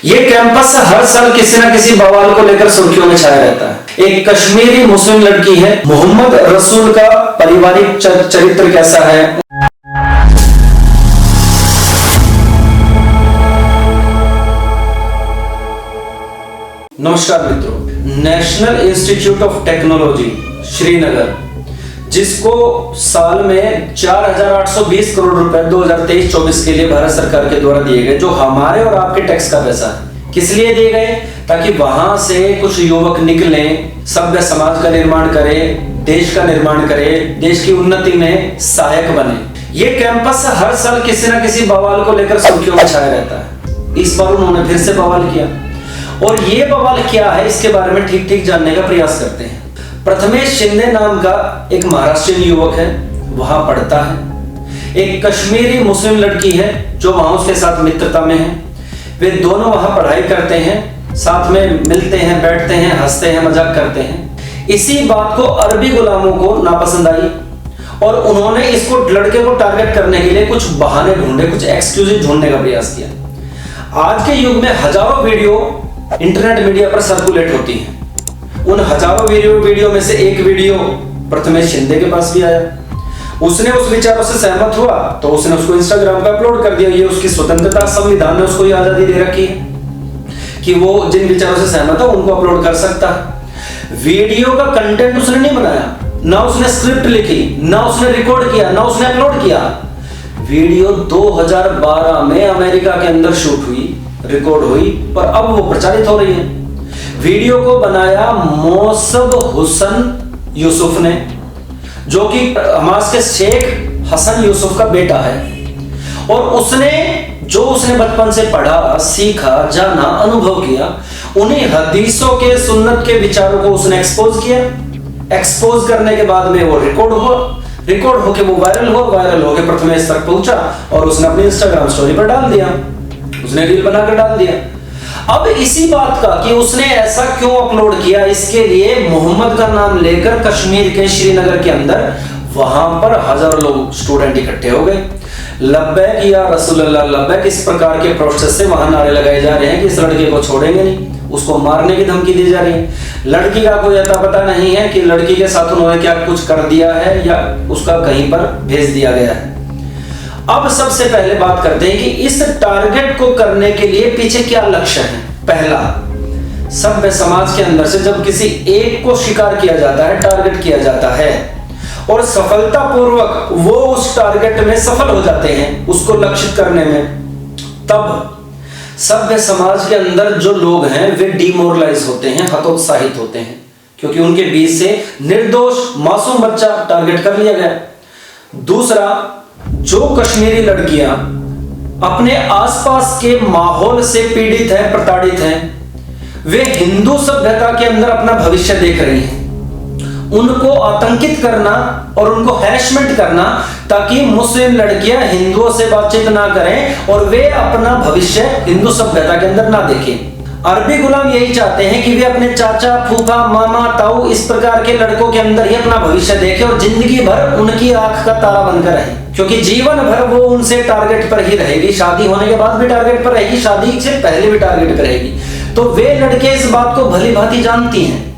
ये कैंपस हर साल किसी न किसी बवाल को लेकर सुर्खियों में छाया रहता है। एक कश्मीरी मुस्लिम लड़की है, मोहम्मद रसूल का पारिवारिक चरित्र कैसा है। नमस्कार मित्रों, national institute of technology Srinagar, जिसको साल में 4,820 करोड़ रुपए 2023-24 के लिए भारत सरकार के द्वारा दिए गए, जो हमारे और आपके टैक्स का पैसा है। किस लिए दिए गए? ताकि वहां से कुछ युवक निकलें, सभ्य समाज का निर्माण करें, देश का निर्माण करें, देश की उन्नति में सहायक बने। ये कैंपस हर साल किसी न किसी बवाल को लेकर सुर्खियों में छाया रहता है। इस बार उन्होंने फिर से बवाल किया, और ये बवाल क्या है इसके बारे में ठीक ठीक जानने का प्रयास करते हैं। प्रथमेश शिंदे नाम का एक महाराष्ट्रीयन युवक है, वहां पढ़ता है। एक कश्मीरी मुस्लिम लड़की है जो वहां उसके साथ मित्रता में है। वे दोनों वहां पढ़ाई करते हैं, साथ में मिलते हैं, बैठते हैं, हंसते हैं, मजाक करते हैं। इसी बात को अरबी गुलामों को नापसंद आई और उन्होंने इसको लड़के को टारगेट करने के लिए कुछ बहाने ढूंढे, कुछ एक्सक्यूज ढूंढने का प्रयास किया। आज के युग में हजारों वीडियो इंटरनेट मीडिया पर सर्कुलेट होती है। उन हजारों वीडियो में से एक वीडियो प्रथमेश शिंदे के पास भी आया। उसने उस विचारों से सहमत हुआ तो उसने उसको इंस्टाग्राम पर अपलोड कर दिया। ये उसकी स्वतंत्रता, संविधान ने उसको आजादी दे रखी है कि वो जिन विचारों से सहमत है उनको अपलोड कर सकता है। वीडियो का कंटेंट उसने नहीं बनाया, ना उसने स्क्रिप्ट लिखी, ना उसने रिकॉर्ड किया, ना उसने अपलोड किया। वीडियो 2012 में अमेरिका के अंदर शूट हुई, रिकॉर्ड हुई, पर अब वो प्रचारित हो रही है। वीडियो को बनाया मौसब हुसन यूसुफ ने, जो कि हमास के शेख हसन यूसुफ का बेटा है। और उसने बचपन से पढ़ा, सीखा, जाना, अनुभव किया, उन्हीं हदीसों के, सुन्नत के विचारों को उसने एक्सपोज किया। एक्सपोज करने के बाद में वो रिकॉर्ड हुआ, रिकॉर्ड होके वो वायरल होके प्रथमेश तक पहुंचा और उसने अपनी इंस्टाग्राम स्टोरी पर डाल दिया, उसने रील बनाकर डाल दिया। अब इसी बात का कि उसने ऐसा क्यों अपलोड किया, इसके लिए मोहम्मद का नाम लेकर कश्मीर के श्रीनगर के अंदर वहां पर हजारों लोग, स्टूडेंट इकट्ठे हो गए। लब्बैक या रसूलल्लाह लब्बैक, इस प्रकार के प्रोसेस से वहां नारे लगाए जा रहे हैं कि इस लड़के को छोड़ेंगे नहीं, उसको मारने की धमकी दी जा रही है। लड़की का कोई अता पता नहीं है कि लड़की के साथ उन्होंने क्या कुछ कर दिया है या उसका कहीं पर भेज दिया गया है। अब सबसे पहले बात करते हैं कि इस टारगेट को करने के लिए पीछे क्या लक्ष्य है। पहला, सभ्य समाज के अंदर से जब किसी एक को शिकार किया जाता है, टारगेट किया जाता है और सफलतापूर्वक वो उस टारगेट में सफल हो जाते हैं, उसको लक्षित करने में, तब सभ्य समाज के अंदर जो लोग हैं वे डिमोरलाइज होते हैं, हतोत्साहित होते हैं, क्योंकि उनके बीच से निर्दोष मासूम बच्चा टारगेट कर लिया गया। दूसरा, जो कश्मीरी लड़कियां अपने आसपास के माहौल से पीड़ित हैं, प्रताड़ित हैं, वे हिंदू सभ्यता के अंदर अपना भविष्य देख रही हैं। उनको आतंकित करना और उनको हैरेसमेंट करना ताकि मुस्लिम लड़कियां हिंदुओं से बातचीत ना करें और वे अपना भविष्य हिंदू सभ्यता के अंदर ना देखें। अरबी गुलाम यही चाहते हैं कि वे अपने चाचा, फूफा, मामा, ताऊ, इस प्रकार के लड़कों के अंदर ही अपना भविष्य देखें और जिंदगी भर उनकी आंख का तारा बनकर रहे, क्योंकि जीवन भर वो उनसे टारगेट पर ही रहेगी। शादी होने के बाद भी टारगेट पर रहेगी, शादी से पहले भी टारगेट पर रहेगी। तो वे लड़के इस बात को भली भांति जानती हैं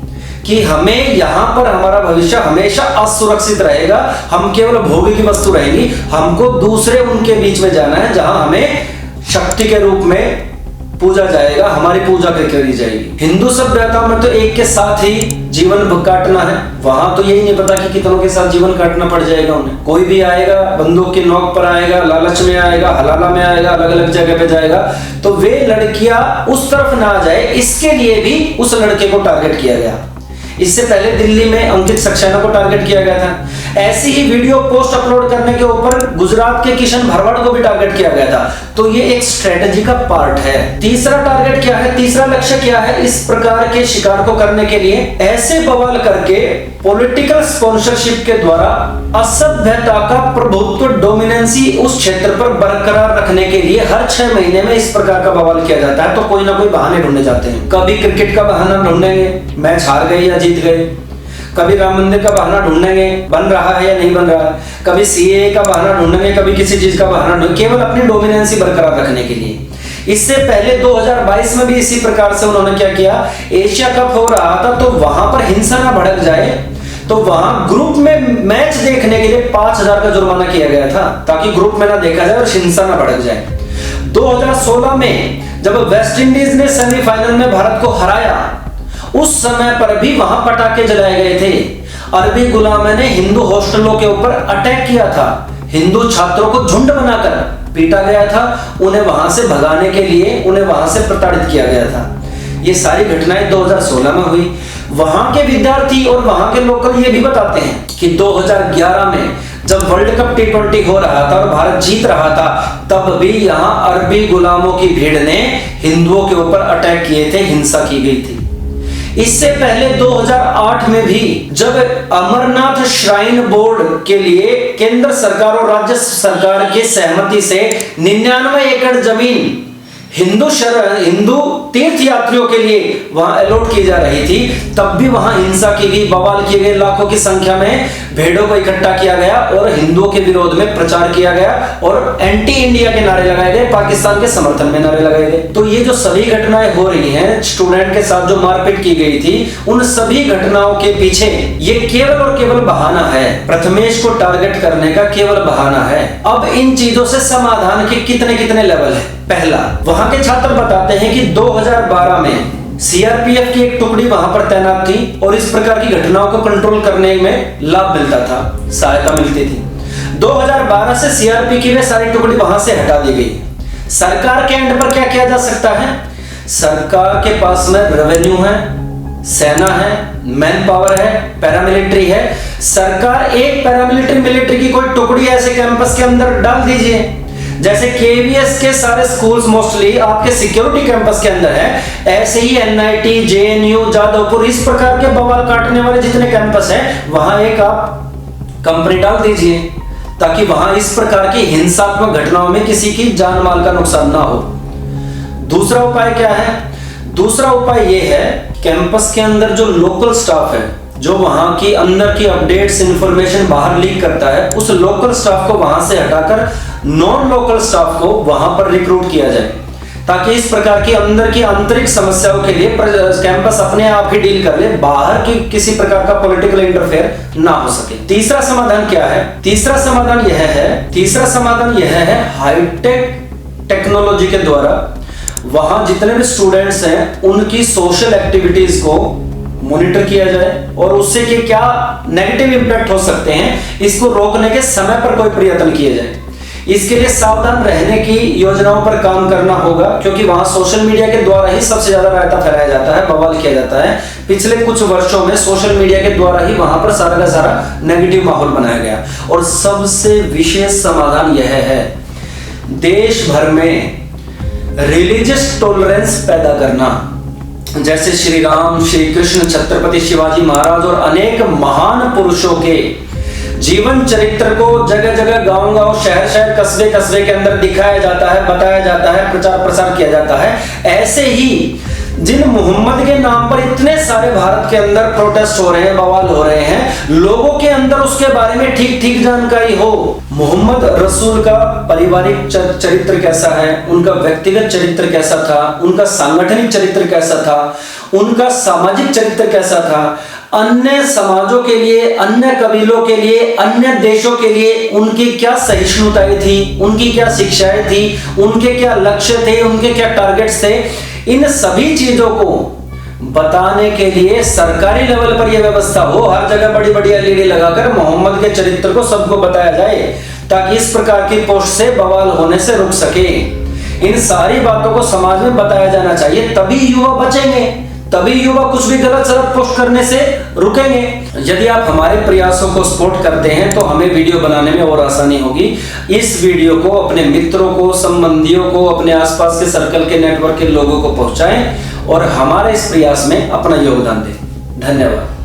कि हमें यहाँ पर हमारा भविष्य हमेशा असुरक्षित रहेगा, हम केवल भोगी की वस्तु रहेंगी, हमको दूसरे उनके बीच में जाना है जहां हमें शक्ति के रूप में पूजा जाएगा, हमारी पूजा करी जाएगी। हिंदू सभ्यता में तो एक के साथ ही जीवन काटना है, वहां तो यही नहीं पता कि कितनों के साथ जीवन काटना पड़ जाएगा उन्हें। कोई भी आएगा, बंदूक की नोक पर आएगा, लालच में आएगा, हलाला में आएगा, अलग अलग जगह पे जाएगा। तो वे लड़कियां उस तरफ ना जाए, इसके लिए भी उस लड़के को टारगेट किया गया। इससे पहले दिल्ली में अंकित सक्सेना को टारगेट किया गया था। ऐसी ही वीडियो पोस्ट अपलोड करने के ऊपर गुजरात के किशन भरवाड़ को भी टारगेट किया गया था। तो ये एक स्ट्रेटजी का पार्ट है। तीसरा टारगेट क्या है, तीसरा लक्ष्य क्या है इस प्रकार के शिकार को करने के लिए? ऐसे बवाल करके पॉलिटिकल स्पॉन्सरशिप के द्वारा असभ्यता का प्रभुत्व, डोमिनेंसी उस क्षेत्र पर बरकरार रखने के लिए हर 6 महीने में इस प्रकार का बवाल किया जाता है। तो कोई ना कोई बहाने ढूंढे जाते हैं। कभी क्रिकेट का बहाना ढूंढेंगे, मैच हार गए या जीत गए। कभी राम मंदिर का बहाना ढूंढेंगे, बन रहा है या नहीं बन रहा। कभी सीएए का बहाना ढूंढेंगे, कभी किसी चीज का बहाना ढूंढेंगे, केवल अपनी डोमिनेंसी बरकरार रखने के लिए। इससे पहले 2022 में भी इसी प्रकार से उन्होंने क्या किया, एशिया कप हो रहा था तो वहां पर हिंसा ना भड़क जाए तो वहां ग्रुप में मैच देखने के लिए 5,000 का जुर्माना किया गया था, ताकि ग्रुप में ना देखा जाए और हिंसा ना भड़क जाए। 2016 में जब वेस्ट इंडीज ने सेमीफाइनल में भारत को हराया, उस समय पर भी वहां पटाखे जलाए गए थे। अरबी गुलामों ने हिंदू हॉस्टलों के ऊपर अटैक किया था, हिंदू छात्रों को झुंड बनाकर पीटा गया था, उन्हें वहां से भगाने के लिए उन्हें वहां से प्रताड़ित किया गया था। ये सारी घटनाएं 2016 में हुई। वहां के विद्यार्थी और वहां के लोकल ये भी बताते हैं कि 2011 में जब वर्ल्ड कप T20 हो रहा था और भारत जीत रहा था, तब भी यहां अरबी गुलामों की भीड़ ने हिंदुओं के ऊपर अटैक किए थे, हिंसा की गई थी। इससे पहले 2008 में भी जब अमरनाथ श्राइन बोर्ड के लिए केंद्र सरकार और राज्य सरकार की सहमति से 99 एकड़ जमीन हिंदू तीर्थ यात्रियों के लिए वहां अलॉट की जा रही थी, तब भी वहां हिंसा की गई, बवाल किए गए, लाखों की संख्या में भेड़ों को इकट्ठा किया गया और हिंदुओं के विरोध में प्रचार किया गया और एंटी इंडिया के नारे लगाए गए, पाकिस्तान के समर्थन में नारे लगाए गए। तो ये जो सभी घटनाएं हो रही हैं, स्टूडेंट के साथ जो मारपीट की गई थी, उन सभी घटनाओं के पीछे ये केवल और केवल बहाना है, प्रथमेश को टारगेट करने का केवल बहाना है। अब इन चीजों से समाधान के कितने कितने लेवल है। पहला, वहां के छात्र बताते हैं कि 2012 में सीआरपीएफ की एक टुकड़ी वहां पर तैनात थी और इस प्रकार की घटनाओं को कंट्रोल करने में लाभ मिलता था, सहायता मिलती थी। 2012 से सीआरपी की वे सारी टुकड़ी वहां से हटा दी गई। सरकार के एंड पर क्या किया जा सकता है? सरकार के पास में रेवेन्यू है, सेना है, मैन पावर है, पैरामिलिट्री है। सरकार एक पैरामिलिट्री मिलिट्री की कोई टुकड़ी ऐसे कैंपस के अंदर डाल दीजिए, जैसे केवीएस के सारे स्कूल्स मोस्टली आपके सिक्योरिटी कैंपस के अंदर है, ऐसे ही एनआईटी, जेएनयू, जादवपुर, इस प्रकार के बवाल काटने वाले जितने कैंपस हैं, वहां एक आप कंपनी डाल दीजिए, ताकि वहां इस प्रकार की हिंसात्मक घटनाओं में किसी की जान माल का नुकसान ना हो। दूसरा उपाय क्या है? दूसरा उपाय यह है, कैंपस के अंदर जो लोकल स्टाफ है, जो वहां की अंदर की अपडेट्स इंफॉर्मेशन बाहर लीक करता है, उस लोकल स्टाफ को वहां से हटाकर नॉन लोकल स्टाफ को वहां पर रिक्रूट किया जाए, ताकि इस प्रकार की अंदर की आंतरिक समस्याओं के लिए कैंपस अपने आप ही डील कर ले, बाहर की किसी प्रकार का पॉलिटिकल इंटरफेयर ना हो सके। तीसरा समाधान क्या है? तीसरा समाधान यह है हाईटेक टेक्नोलॉजी के द्वारा वहां जितने भी स्टूडेंट्स हैं उनकी सोशल एक्टिविटीज को मॉनिटर किया जाए और उससे कि क्या नेगेटिव इंपैक्ट हो सकते हैं, इसको रोकने के समय पर कोई प्रयत्न किए जाए। इसके लिए सावधान रहने की योजनाओं पर काम करना होगा, क्योंकि वहां सोशल मीडिया के द्वारा ही सबसे ज्यादा रायता फैलाया जाता है, बवाल किया जाता है। पिछले कुछ वर्षों में सोशल मीडिया के द्वारा ही वहां पर सारा का सारा नेगेटिव माहौल बनाया गया। और सबसे विशेष समाधान यह है, देश भर में रिलीजियस टॉलरेंस पैदा करना, जैसे श्री राम, श्री कृष्ण, छत्रपति शिवाजी महाराज और अनेक महान पुरुषों के जीवन चरित्र को जगह जगह, गांव गांव, शहर शहर, कस्बे कस्बे के अंदर दिखाया जाता है, बताया जाता है, प्रचार प्रसार किया जाता है। ऐसे ही जिन मोहम्मद के नाम पर इतने सारे भारत के अंदर प्रोटेस्ट हो रहे हैं, बवाल हो रहे हैं, लोगों के अंदर उसके बारे में ठीक ठीक जानकारी हो। मोहम्मद रसूल का पारिवारिक चरित्र कैसा है, उनका व्यक्तिगत चरित्र कैसा था, उनका सांगठनिक चरित्र कैसा था, उनका सामाजिक चरित्र कैसा था, अन्य समाजों के लिए, अन्य कबीलों के लिए, अन्य देशों के लिए उनकी क्या सहिष्णुताएं थी, उनकी क्या शिक्षाएं थी, उनके क्या लक्ष्य थे, उनके क्या टारगेट्स थे, इन सभी चीजों को बताने के लिए सरकारी लेवल पर यह व्यवस्था हो, हर जगह बड़ी बड़ी एलईडी लगाकर मोहम्मद के चरित्र को सबको बताया जाए, ताकि इस प्रकार की पोस्ट से बवाल होने से रुक सके। इन सारी बातों को समाज में बताया जाना चाहिए, तभी युवा बचेंगे, तभी युवा कुछ भी गलत सलत पोस्ट करने से रुकेंगे। यदि आप हमारे प्रयासों को सपोर्ट करते हैं तो हमें वीडियो बनाने में और आसानी होगी। इस वीडियो को अपने मित्रों को, संबंधियों को, अपने आसपास के सर्कल के नेटवर्क के लोगों को पहुंचाएं और हमारे इस प्रयास में अपना योगदान दें। धन्यवाद।